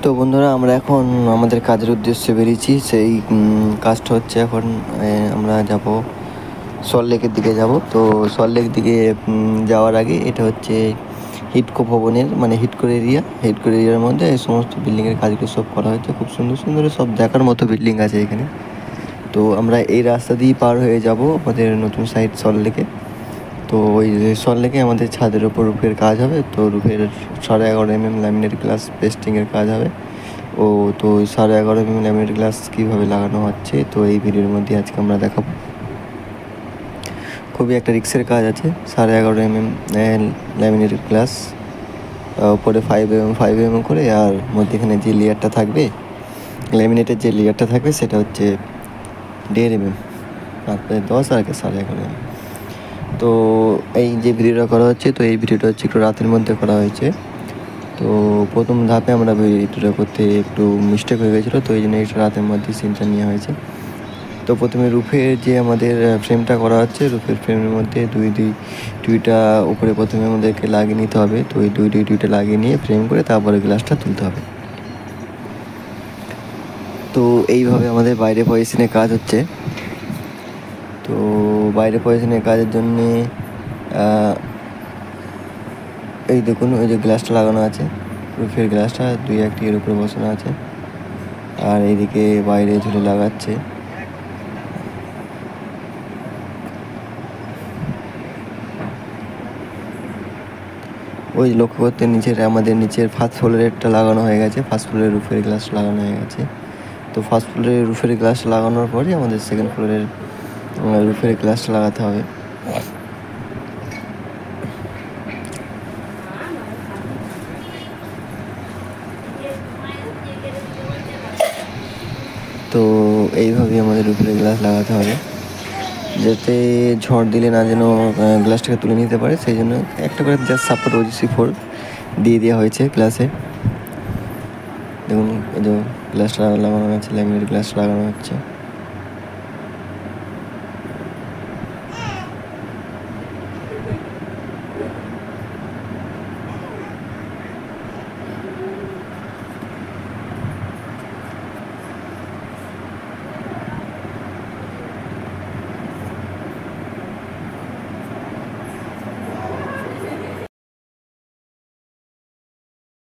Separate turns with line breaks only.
তো বন্ধুরা, আমরা এখন আমাদের কাজের উদ্দেশ্যে বেরিয়েছি। সেই কাজটা হচ্ছে এখন আমরা যাব সল্টলেকের দিকে যাব। তো সল্টলেক দিকে যাওয়ার আগে এটা হচ্ছে হিডকো ভবনের মানে হিডকো এরিয়ার মধ্যে এই সমস্ত বিল্ডিংয়ের কাজগুলো সব করা হয়েছে। খুব সুন্দর সুন্দর সব দেখার মতো বিল্ডিং আছে এখানে। তো আমরা এই রাস্তা দিয়েই পার হয়ে যাব আমাদের নতুন সাইট সল্টলেকে। তো ওই সল্টলেকে আমাদের ছাদের ওপর রুফের কাজ হবে। তো রুফের 11.5 mm ল্যামিনেট গ্লাস পেস্টিংয়ের কাজ হবে। তো 11.5 mm ল্যামিনেট গ্লাস কীভাবে লাগানো হচ্ছে তো এই ভিডিওর মধ্যে আজকে আমরা দেখাবো। খুবই একটা রিক্সের কাজ আছে। 11.5 mm ল্যামিনেট গ্লাস, উপরে 5 mm করে, আর মধ্যেখানে যে লেয়ারটা থাকবে ল্যামিনেটের যে লেয়ারটা থাকবে সেটা হচ্ছে 1.5 mm, তারপরে 10 আর 11.5 mm। তো এই যে ভিডিওটা করা হচ্ছে, তো এই ভিডিওটা হচ্ছে একটু রাতের মধ্যে করা হয়েছে। তো প্রথম ধাপে আমরা ভিডিওটা করতে একটু মিস্টেক হয়ে গেছিলো, তো এই জন্য একটু রাতের মধ্যে সিনটা নেওয়া হয়েছে। তো প্রথমে রুফের যে আমাদের ফ্রেমটা করা হচ্ছে, রুফের ফ্রেমের মধ্যে দুইটা উপরে প্রথমে আমাদেরকে লাগিয়ে নিতে হবে। তো এই দুইটা লাগিয়ে নিয়ে ফ্রেম করে তারপরে গ্লাসটা তুলতে হবে। তো এইভাবে আমাদের বাইরে পজিশনে কাজ হচ্ছে। তো বাইরে পজিশনের কাজের জন্যে এই দেখুন, ওই যে গ্লাসটা লাগানো আছে, রুফের গ্লাসটা 2-1 এর উপরে বসানো আছে, আর এইদিকে বাইরে ঝুলে লাগাচ্ছে। ওই লক্ষ্য করতে আমাদের নিচের ফার্স্ট ফ্লোরেরটা লাগানো হয়ে গেছে, ফার্স্ট ফ্লোরের রুফের গ্লাস লাগানো হয়ে গেছে। তো ফার্স্ট ফ্লোরের রুফের গ্লাস লাগানোর পরই আমাদের সেকেন্ড ফ্লোরের রুফের গ্লাসটা লাগাতে হবে। তো এইভাবেই আমাদের রুফের গ্লাস লাগাতে হবে, যাতে ঝড় দিলে না যেন গ্লাসটাকে তুলে নিতে পারে, সেই জন্য একটা করে জাস্ট সাপোর্ট OGC4 দিয়ে দেওয়া হয়েছে গ্লাসে। দেখুন, এই যে গ্লাসটা লাগানো আছে, ল্যামিনেট গ্লাস লাগানো হচ্ছে।